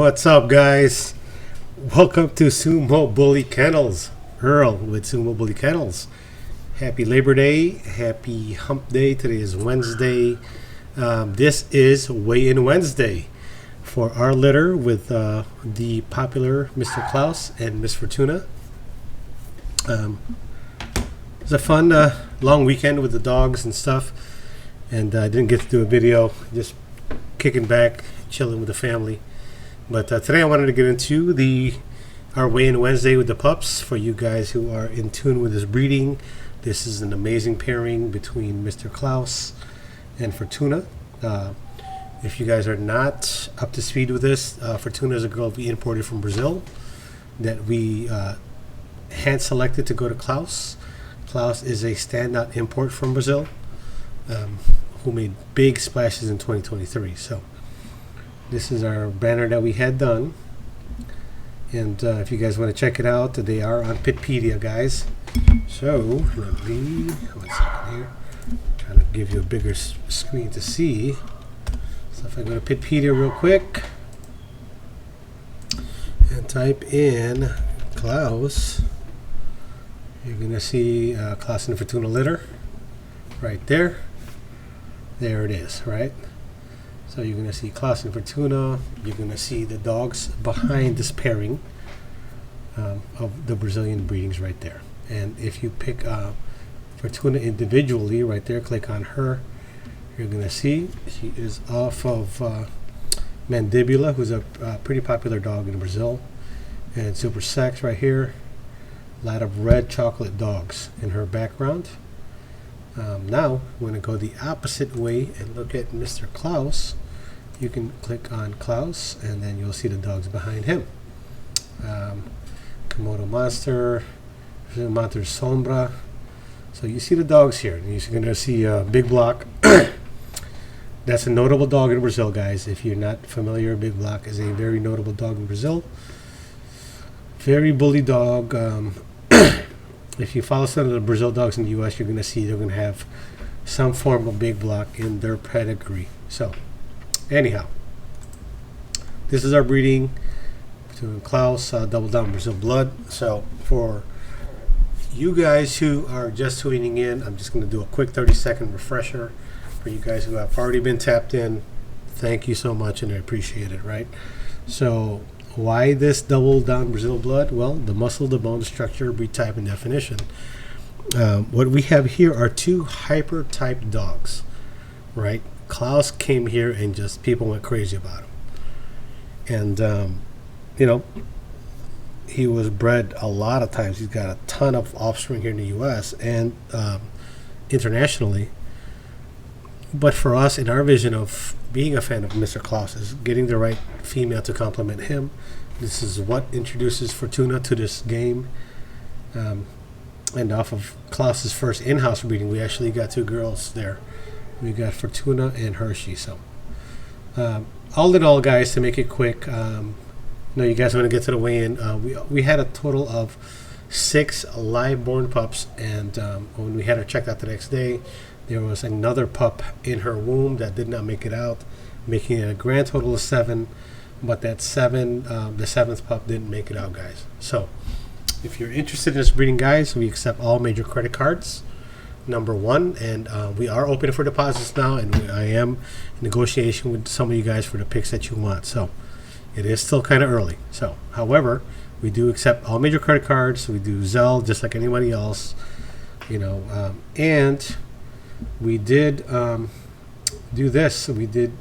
What's up, guys? Welcome to Sumo Bully Kennels. Earl with Sumo Bully Kennels. Happy Labor Day. Happy Hump Day. Today is Wednesday. This is Weigh-In Wednesday for our litter with the popular Mr. Klaus and Miss Fortuna. It was a fun long weekend with the dogs and stuff, and I didn't get to do a video, just kicking back, chilling with the family. But today I wanted to get into our Weigh-In Wednesday with the pups. For you guys who are in tune with this breeding, this is an amazing pairing between Mr. Klaus and Fortuna. If you guys are not up to speed with this, Fortuna is a girl we imported from Brazil that we hand selected to go to Klaus. Klaus is a standout import from Brazil who made big splashes in 2023. So this is our banner that we had done, and if you guys want to check it out, they are on Pitpedia, guys. So let me 1 second here, trying to give you a bigger screen to see. So if I go to Pitpedia real quick and type in Klaus, you're gonna see Klaus and Fortuna litter right there. There it is, right? So you're going to see Klaus and Fortuna. You're going to see the dogs behind this pairing of the Brazilian breedings right there. And if you pick Fortuna individually right there, click on her, you're going to see she is off of Mandibula, who's a pretty popular dog in Brazil. And Super Sex right here. A lot of red chocolate dogs in her background. Now, we're going to go the opposite way and look at Mr. Klaus. You can click on Klaus, and then you'll see the dogs behind him. Komodo Monster, Monster Sombra. So you see the dogs here. And you're going to see Big Block. That's a notable dog in Brazil, guys. If you're not familiar, Big Block is a very notable dog in Brazil. Very bully dog. If you follow some of the Brazil dogs in the U.S., you're going to see they're going to have some form of Big Block in their pedigree. So, anyhow, this is our breeding between Klaus, Double Down Brazil Blood. So, for you guys who are just tuning in, I'm just going to do a quick 30-second refresher. For you guys who have already been tapped in, thank you so much, and I appreciate it, right? So, why this Double Down Brazil Blood? Well, the muscle, the bone, the structure, breed type, and definition. What we have here are two hyper type dogs, right? Klaus came here and just people went crazy about him. And, you know, he was bred a lot of times. He's got a ton of offspring here in the U.S. and internationally. But for us, in our vision of being a fan of Mr. Klaus, is getting the right female to complement him. This is what introduces Fortuna to this game. And off of Klaus's first in-house breeding, we actually got two girls there. We got Fortuna and Hershey. So, all in all, guys, to make it quick, you guys want to get to the weigh-in. We had a total of 6 live-born pups, and when we had her checked out the next day, there was another pup in her womb that did not make it out, making it a grand total of 7. But that 7, the 7th pup didn't make it out, guys. So, if you're interested in this breeding, guys, we accept all major credit cards. Number 1, and we are open for deposits now, and I am in negotiation with some of you guys for the picks that you want. So, it is still kind of early. So, however, we do accept all major credit cards. We do Zelle just like anybody else, and we did do this. We did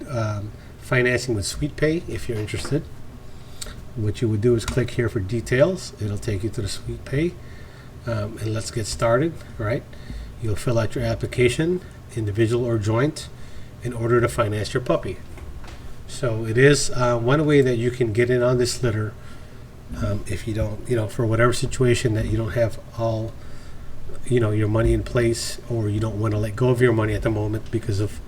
financing with SweetPay. If you're interested, what you would do is click here for details. It'll take you to the SweetPay, and let's get started. Right, you'll fill out your application, individual or joint, in order to finance your puppy. So it is one way that you can get in on this litter. If you don't, for whatever situation that you don't have all your money in place, or you don't want to let go of your money at the moment because of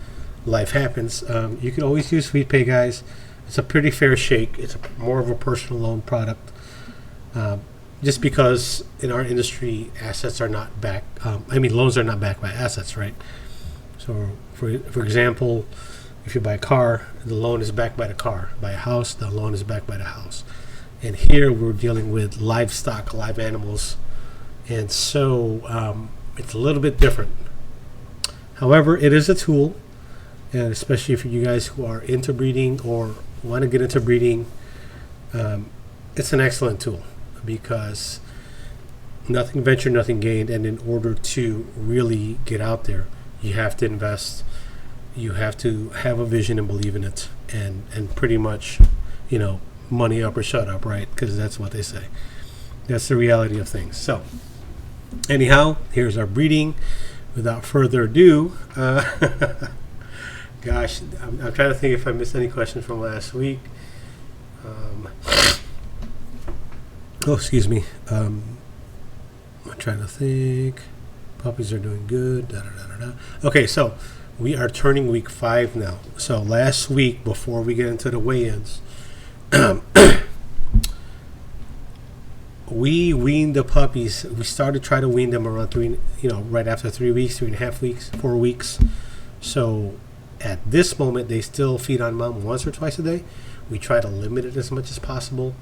life happens, you can always use SweetPay, guys. It's a pretty fair shake. It's more of a personal loan product, just because in our industry, assets are not backed. Loans are not backed by assets, right? So, for example, if you buy a car, the loan is backed by the car. Buy a house, the loan is backed by the house. And here we're dealing with livestock, live animals, and so it's a little bit different. However, it is a tool, and especially for you guys who are into breeding or want to get into breeding, it's an excellent tool, because nothing ventured, nothing gained. And in order to really get out there, you have to invest. You have to have a vision and believe in it, and pretty much, money up or shut up, right? Because that's what they say. That's the reality of things. So anyhow, here's our breeding. Without further ado, gosh, I'm trying to think if I missed any questions from last week. Excuse me. I'm trying to think. Puppies are doing good. Okay, so we are turning week 5 now. So last week, before we get into the weigh-ins, we weaned the puppies. We started trying to wean them around right after 3 weeks, 3.5 weeks, 4 weeks. So at this moment, they still feed on mom once or twice a day. We try to limit it as much as possible.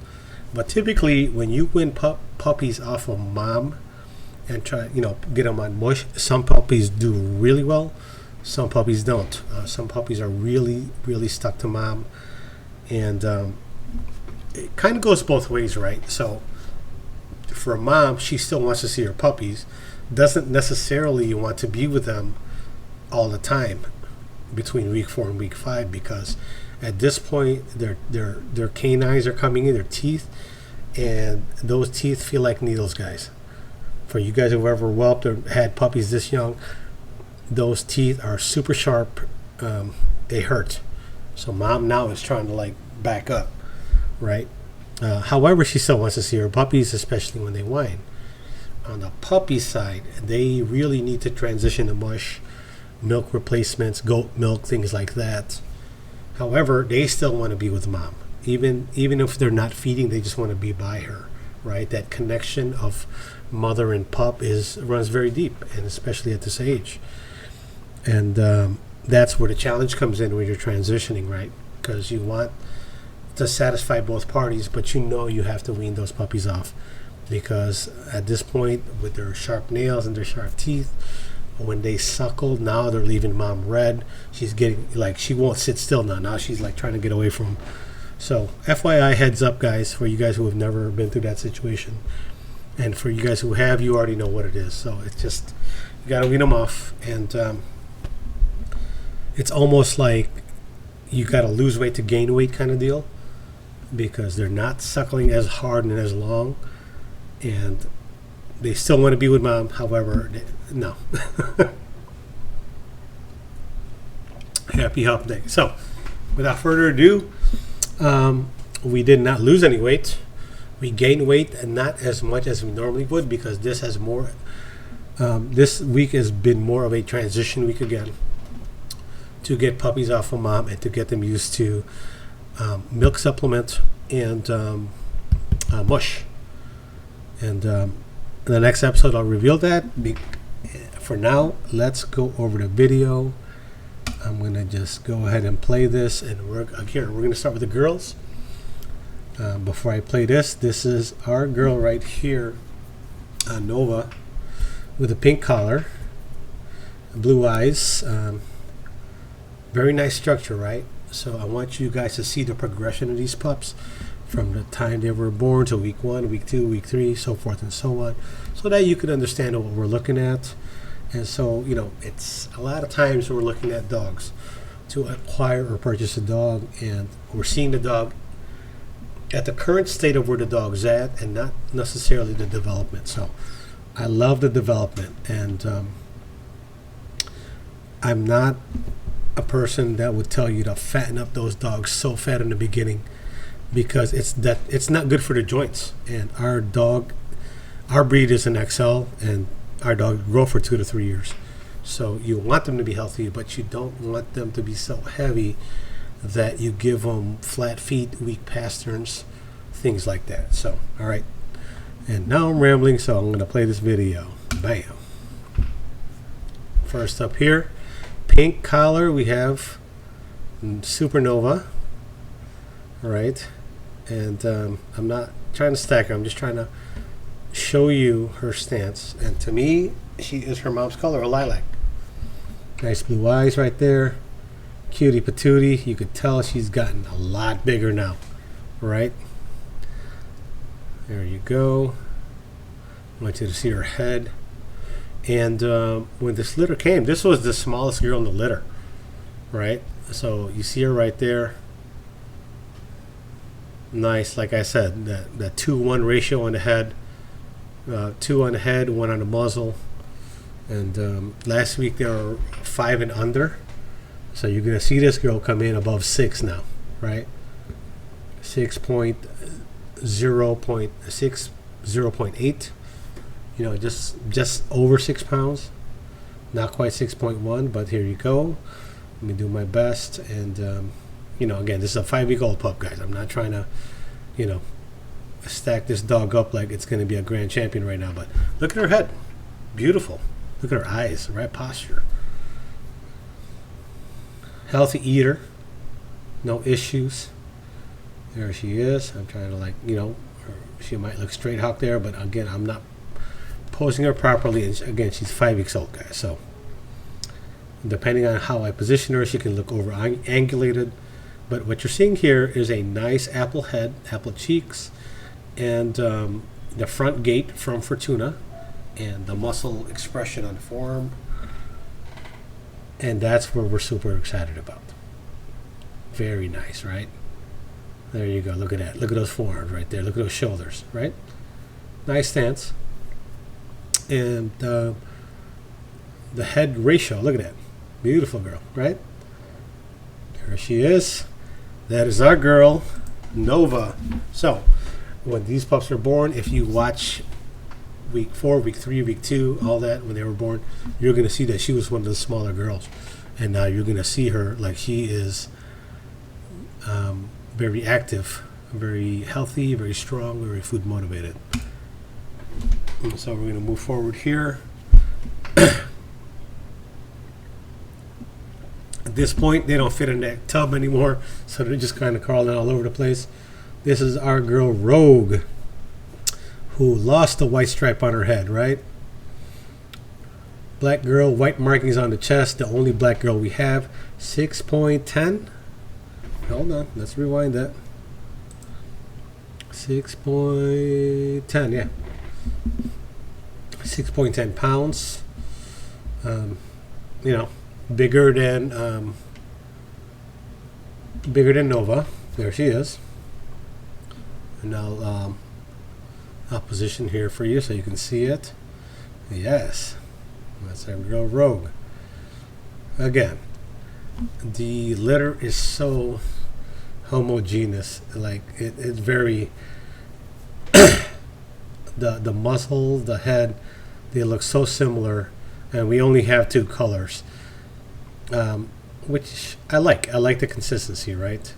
But typically, when you wean puppies off of mom and try, get them on mush, some puppies do really well. Some puppies don't. Some puppies are really, really stuck to mom. And it kind of goes both ways, right? So for a mom, she still wants to see her puppies, doesn't necessarily want to be with them all the time between week 4 and week 5, because at this point their canines are coming in, their teeth, and those teeth feel like needles, guys. For you guys who've ever whelped or had puppies this young, those teeth are super sharp. They hurt. So mom now is trying to back up, right? However, she still wants to see her puppies, especially when they whine. On the puppy side, they really need to transition to mush, milk replacements, goat milk, things like that. However, they still want to be with mom. Even if they're not feeding, they just want to be by her, right? That connection of mother and pup runs very deep, and especially at this age. And that's where the challenge comes in when you're transitioning, right? Because you want to satisfy both parties, but you have to wean those puppies off, because at this point, with their sharp nails and their sharp teeth, when they suckle, now they're leaving mom red. She's getting she won't sit still now she's trying to get away from. So FYI, heads up, guys, for you guys who have never been through that situation, and for you guys who have, you already know what it is. So it's just, you gotta wean them off. And it's almost like you gotta lose weight to gain weight kind of deal, because they're not suckling as hard and as long, and they still want to be with mom. However, no. Happy hump day. So without further ado, we did not lose any weight. We gained weight, and not as much as we normally would, because this has more. This week has been more of a transition week again, to get puppies off of mom and to get them used to milk supplement and mush. And in the next episode, I'll reveal that. For now, let's go over the video. I'm going to just go ahead and play this, and we're going to start with the girls. Before I play this is our girl right here, Nova, with a pink collar, blue eyes, very nice structure, right? So I want you guys to see the progression of these pups from the time they were born to week 1, week 2, week 3, so forth and so on, so that you can understand what we're looking at. And so, it's a lot of times we're looking at dogs to acquire or purchase a dog, and we're seeing the dog at the current state of where the dog's at, and not necessarily the development. So I love the development, and I'm not a person that would tell you to fatten up those dogs so fat in the beginning, because it's not good for the joints. And our breed is an XL, and our dog grow for 2 to 3 years. So you want them to be healthy, but you don't want them to be so heavy that you give them flat feet, weak pasterns, things like that. So, all right. And now I'm rambling, so I'm going to play this video. Bam. First up here, pink collar, we have Supernova. All right, and I'm not trying to stack her. I'm just trying to show you her stance. And to me, she is her mom's color, a lilac. Nice blue eyes right there. Cutie patootie. You could tell she's gotten a lot bigger now, right? There you go. I want you to see her head. And when this litter came, this was the smallest girl in the litter, right? So you see her right there. Nice, like I said, that 2-1 ratio on the head. 2 on the head, 1 on the muzzle. And last week they were 5 and under. So you're going to see this girl come in above 6 now, right? 0.8. You know, just over 6 pounds. Not quite 6.1, but here you go. Let me do my best. And, you know, again, this is a 5-week-old pup, guys. I'm not trying to, you know, stack this dog up like it's going to be a grand champion right now. But look at her head. Beautiful. Look at her eyes. Right posture. Healthy eater. No issues. There she is. I'm trying to, like, you know, she might look straight hawk there, but again, I'm not posing her properly. And again, she's 5 weeks old, guys. So depending on how I position her, she can look over angulated. But what you're seeing here is a nice apple head, apple cheeks, and the front gait from Fortuna, and the muscle expression on the forearm. And that's what we're super excited about. Very nice, right? There you go. Look at that. Look at those forearms right there. Look at those shoulders, right? Nice stance. And the head ratio, look at that. Beautiful girl, right? There she is. That is our girl, Nova. So, when these pups are born, if you watch week 4, week 3, week 2, all that, when they were born, you're going to see that she was one of the smaller girls. And now you're going to see her like she is very active, very healthy, very strong, very food motivated. And so we're going to move forward here. At this point, they don't fit in that tub anymore, so they're just kind of crawling all over the place. This is our girl Rogue, who lost the white stripe on her head, right? Black girl, white markings on the chest, the only black girl we have. 6.10. Hold on, let's rewind that. 6.10, yeah. 6.10 pounds. You know, bigger than Nova. There she is. And I'll position here for you so you can see it. Yes, that's our girl Rogue. Again, the litter is so homogeneous. Like it's very the muzzle, the head, they look so similar, and we only have 2 colors, which I like. I like the consistency, right?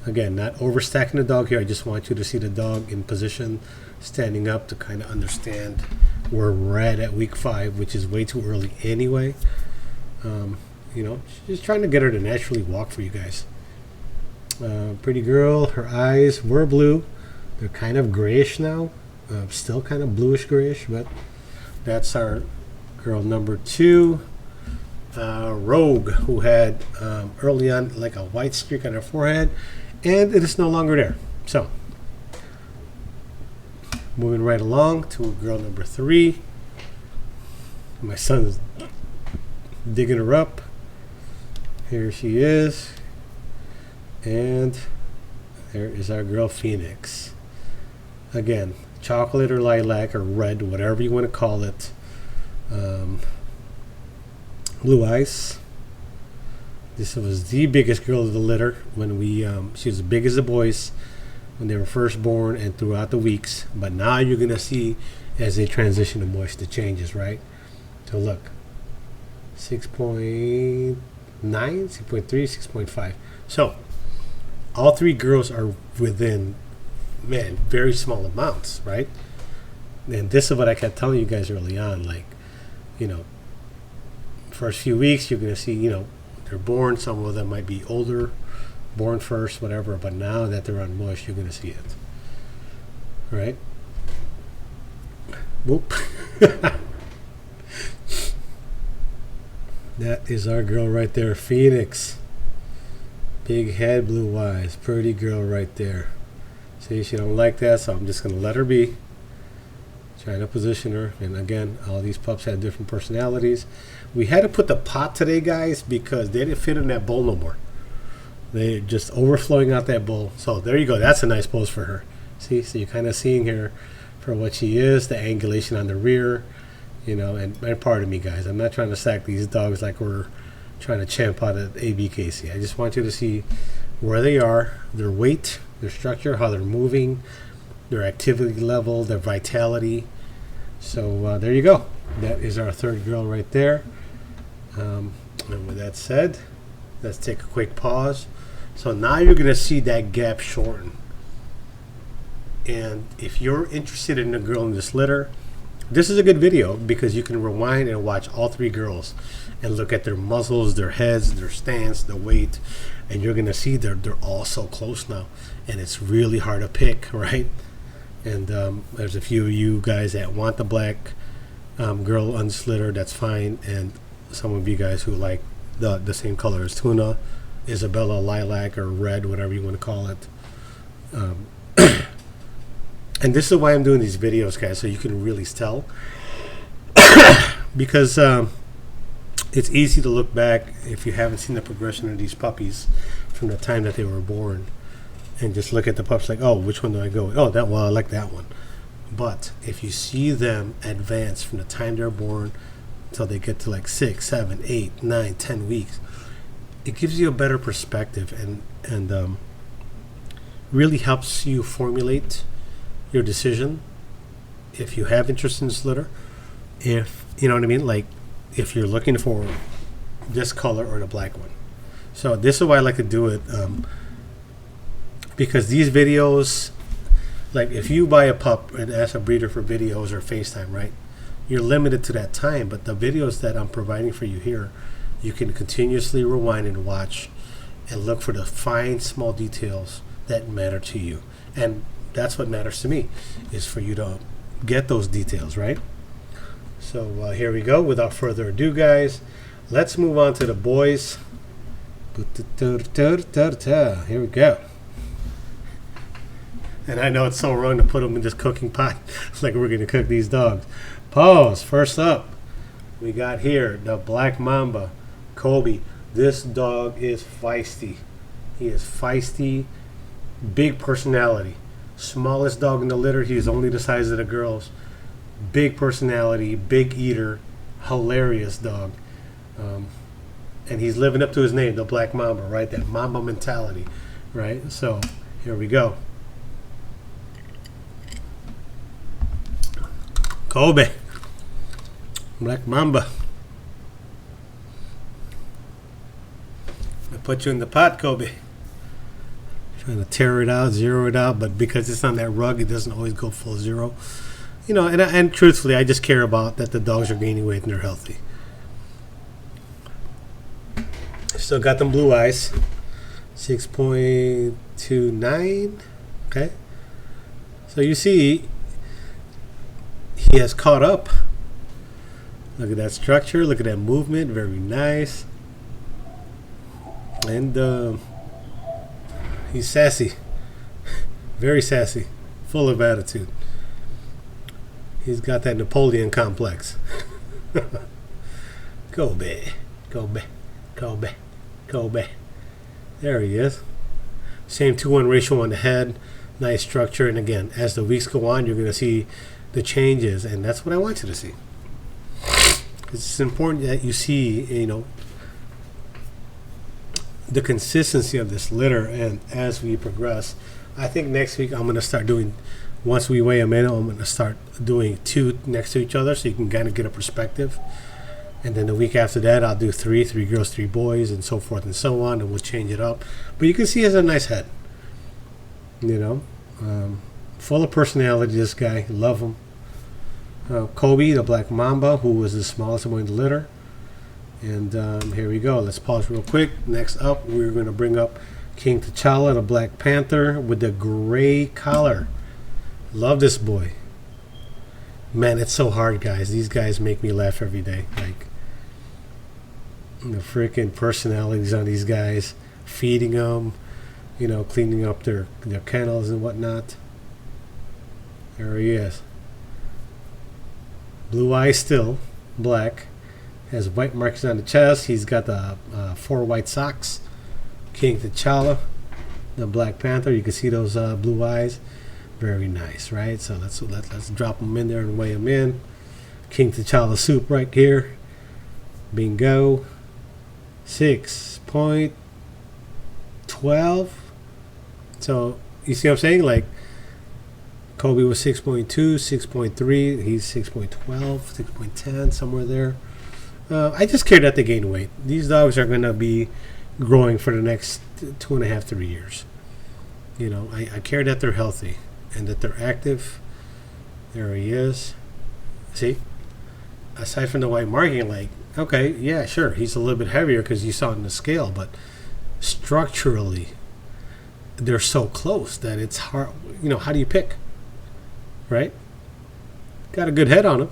Again, not overstacking the dog here. I just want you to see the dog in position, standing up, to kind of understand where we're at week 5, which is way too early anyway. You know, just trying to get her to naturally walk for you guys. Pretty girl. Her eyes were blue. They're kind of grayish now. Still kind of bluish grayish, but that's our girl number 2. Rogue, who had early on like a white streak on her forehead, and it is no longer there. So moving right along to girl number 3. My son is digging her up. Here she is, and there is our girl Phoenix. Again, chocolate or lilac or red, whatever you want to call it. Blue eyes. This was the biggest girl of the litter when we she was as big as the boys when they were first born and throughout the weeks. But now you're gonna see as they transition to moist the changes, right? So look, 6.9, 6.3, 6.5. So all 3 girls are within, man, very small amounts, right? And this is what I kept telling you guys early on, like, you know, first few weeks you're gonna see, you know, they're born. Some of them might be older, born first, whatever. But now that they're on mush, you're gonna see it. Right? Whoop. That is our girl right there, Phoenix. Big head, blue eyes, pretty girl right there. See, she don't like that, so I'm just gonna let her be. Trying to position her, and again, all these pups have different personalities. We had to put the pot today, guys, because they didn't fit in that bowl no more. They're just overflowing out that bowl. So there you go. That's a nice pose for her. See, so you're kind of seeing her for what she is, the angulation on the rear, you know. And pardon me, guys, I'm not trying to sack these dogs like we're trying to champ out at ABKC. I just want you to see where they are, their weight, their structure, how they're moving, their activity level, their vitality. So there you go. That is our third girl right there. And with that said, let's take a quick pause. So now you're going to see that gap shorten. And if you're interested in a girl in this litter, this is a good video because you can rewind and watch all three girls and look at their muzzles, their heads, their stance, the weight, and you're going to see they're all so close now. And it's really hard to pick, right? And there's a few of you guys that want the black girl on this litter, that's fine. And some of you guys who like the same color as Tuna, Isabella, lilac, or red, whatever you want to call it. And this is why I'm doing these videos, guys, so you can really tell. Because it's easy to look back if you haven't seen the progression of these puppies from the time that they were born. And just look at the pups like, oh, which one do I go with? Oh, that one, I like that one. But if you see them advance from the time they're born until they get to like 6, 7, 8, 9, 10 weeks, it gives you a better perspective and really helps you formulate your decision if you have interest in this litter. If, you know what I mean? Like, if you're looking for this color or the black one. So this is why I like to do it. Because these videos, like if you buy a pup and ask a breeder for videos or FaceTime, right, you're limited to that time. But the videos that I'm providing for you here, you can continuously rewind and watch and look for the fine, small details that matter to you. And that's what matters to me, is for you to get those details, right? So here we go. Without further ado, guys, let's move on to the boys. Here we go. And I know it's so wrong to put them in this cooking pot like we're going to cook these dogs. Pause. First up, we got here the Black Mamba, Kobe. This dog is feisty. He is feisty, big personality. Smallest dog in the litter. He is only the size of the girls. Big personality, big eater, hilarious dog. And he's living up to his name, the Black Mamba, right? That Mamba mentality, right? So here we go. Kobe, Black Mamba. I put you in the pot, Kobe. Trying to tear it out, zero it out, but because it's on that rug, it doesn't always go full zero. You know, and truthfully, I just care about that the dogs are gaining weight and they're healthy. Still got them blue eyes. 6.29. Okay. So you see, he has caught up. Look at that structure. Look at that movement. Very nice. And he's sassy. Very sassy. Full of attitude. He's got that Napoleon complex. Kobe. Kobe. Kobe. Kobe. There he is. Same 2-1 ratio on the head. Nice structure. And again, as the weeks go on, you're going to see the changes, and that's what I want you to see. It's important that you see, you know, the consistency of this litter. And as we progress, I think next week I'm going to start doing, once we weigh them in, I'm going to start doing 2 next to each other so you can kind of get a perspective. And then the week after that, I'll do 3 girls, 3 boys, and so forth and so on, and we'll change it up. But you can see he has a nice head, you know. Full of personality, this guy. Love him. Kobe, the Black Mamba, who was the smallest one in the litter. And here we go. Let's pause real quick. Next up, we're going to bring up King T'Challa, the Black Panther with the gray collar. Love this boy. Man, it's so hard, guys. These guys make me laugh every day. Like, the freaking personalities on these guys, feeding them, you know, cleaning up their kennels and whatnot. There he is. Blue eyes still, black. Has white marks on the chest. He's got the 4 white socks. King T'Challa, the Black Panther. You can see those blue eyes. Very nice, right? So let's drop them in there and weigh them in. King T'Challa soup right here. Bingo. 6.12. So you see what I'm saying? Like Kobe was 6.2, 6.3. He's 6.12, 6.10, somewhere there. I just care that they gain weight. These dogs are going to be growing for the next 2.5, 3 years. You know, I care that they're healthy and that they're active. There he is. See? Aside from the white marking, like, okay, yeah, sure, he's a little bit heavier because you saw it in the scale, but structurally, they're so close that it's hard. You know, how do you pick? Right? Got a good head on him.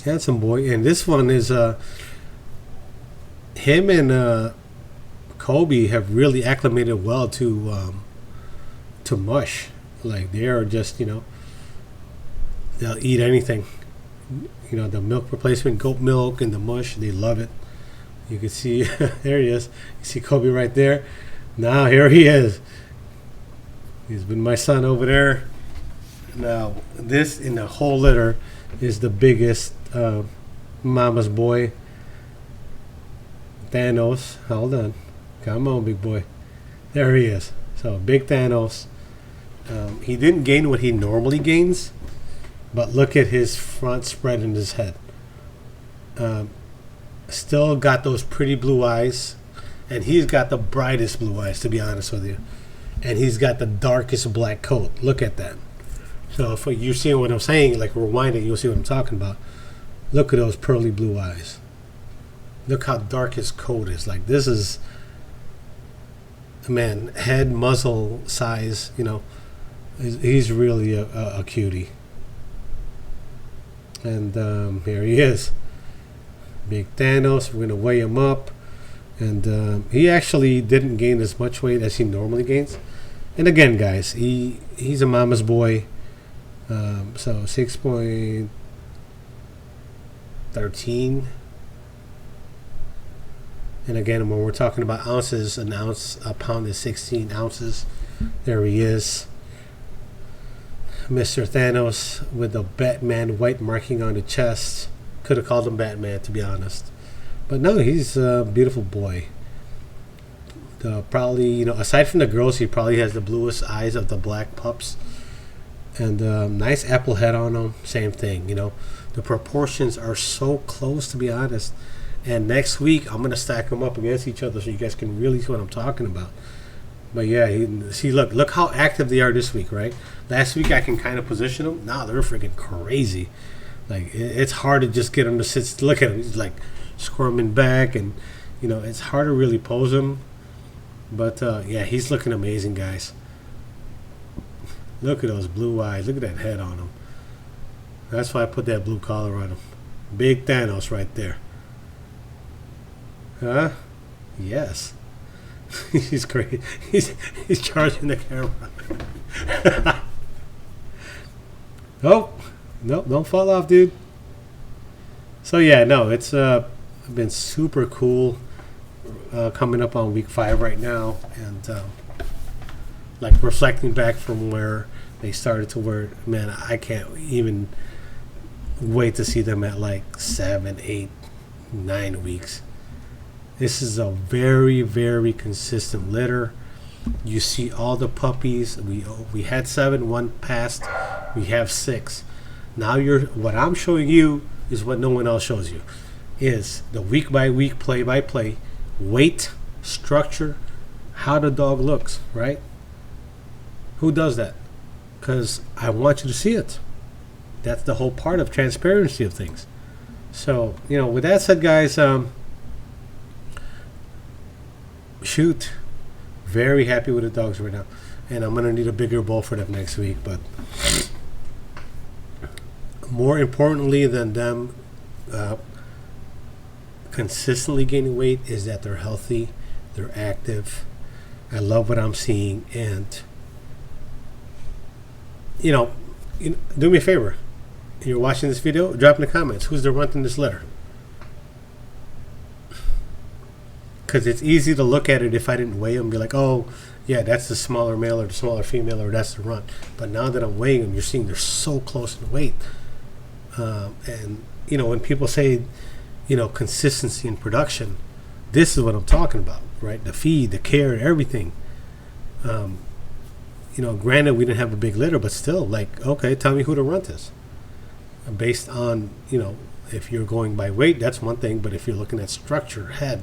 Handsome boy. And this one is him and Kobe have really acclimated well to mush. Like, they are just, you know, they'll eat anything. You know, the milk replacement, goat milk and the mush, they love it. You can see there he is. You see Kobe right there. Now here he is. He's been my son over there. Now this in the whole litter is the biggest mama's boy. Thanos. Hold on. Come on, big boy. There he is. So big Thanos. He didn't gain what he normally gains, but look at his front spread in his head. Still got those pretty blue eyes, and he's got the brightest blue eyes, to be honest with you. And he's got the darkest black coat. Look at that. So if you see what I'm saying, like rewinding, you'll see what I'm talking about. Look at those pearly blue eyes. Look how dark his coat is. Like, this is, man, head, muzzle size, you know. He's really a cutie. And here he is. Big Thanos. We're going to weigh him up. And he actually didn't gain as much weight as he normally gains. And again, guys, he's a mama's boy. So 6.13. And again, when we're talking about ounces, a pound is 16 ounces. There he is. Mr. Thanos with the Batman white marking on the chest. Could have called him Batman, to be honest. But no, he's a beautiful boy. Probably, you know, aside from the girls, he probably has the bluest eyes of the black pups. And nice apple head on him. Same thing, you know. The proportions are so close, to be honest. And next week, I'm going to stack them up against each other so you guys can really see what I'm talking about. But yeah, see, look how active they are this week, right? Last week, I can kind of position them. Now they're freaking crazy. Like, it's hard to just get them to sit. Look at him. He's like squirming back, and, you know, it's hard to really pose him. But, yeah, he's looking amazing, guys. Look at those blue eyes. Look at that head on him. That's why I put that blue collar on him. Big Thanos right there. Huh? Yes. He's great. He's charging the camera. Oh, no, don't fall off, dude. So yeah, no, it's been super cool. Coming up on week 5 right now, and like reflecting back from where they started to where, man, I can't even wait to see them at like 7, 8, 9 weeks. This is a very, very consistent litter. You see all the puppies. We had 7, 1 passed. We have 6. Now what I'm showing you is what no one else shows you. Is the week by week, play by play, weight, structure, how the dog looks, right? Who does that? Because I want you to see it. That's the whole part of transparency of things. So, with that said, guys, shoot, very happy with the dogs right now. And I'm going to need a bigger bowl for them next week. But more importantly than them consistently gaining weight is that they're healthy, they're active. I love what I'm seeing. And, do me a favor. You're watching this video, drop in the comments who's the runt in this litter. Because it's easy to look at it if I didn't weigh them and be like, oh, yeah, that's the smaller male or the smaller female, or that's the runt. But now that I'm weighing them, you're seeing they're so close in weight. And, when people say, consistency in production, this is what I'm talking about, right? The feed, the care, everything. Granted, we didn't have a big litter, but still, okay, tell me who the runt is. Based on, if you're going by weight, that's one thing. But if you're looking at structure, head,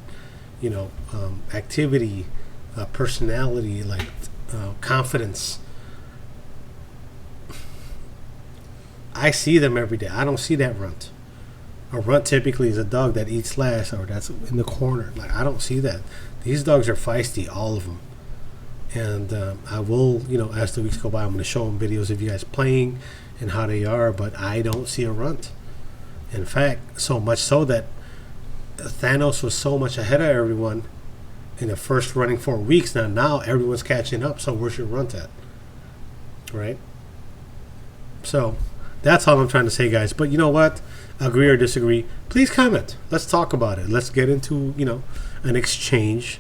activity, personality, confidence, I see them every day. I don't see that runt. A runt typically is a dog that eats last or that's in the corner. I don't see that. These dogs are feisty, all of them. And I will, as the weeks go by, I'm going to show them videos of you guys playing and how they are, but I don't see a runt. In fact, so much so that Thanos was so much ahead of everyone in the first running 4 weeks. Now everyone's catching up, so where's your runt at? Right? So that's all I'm trying to say, guys. But you know what? Agree or disagree, please comment. Let's talk about it. Let's get into, an exchange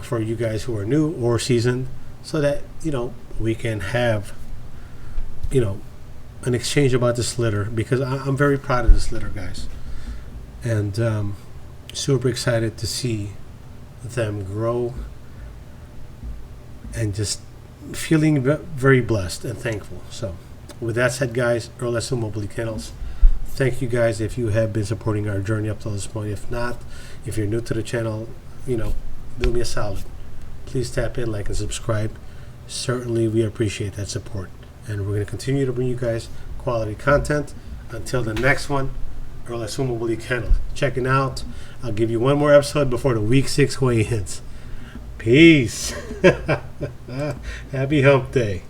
for you guys who are new or seasoned, so that, we can have, an exchange about this litter, because I'm very proud of this litter, guys. And super excited to see them grow, and just feeling very blessed and thankful. So with that said, guys, Earl S. Mobile Kennels, thank you guys if you have been supporting our journey up to this point. If not, if you're new to the channel, do me a solid. Please tap in, like, and subscribe. Certainly we appreciate that support, and we're going to continue to bring you guys quality content. Until the next one, Earl S. Mobile Kennels checking out. I'll give you one more episode before the week 6 weigh-ins. Peace. Happy hump day.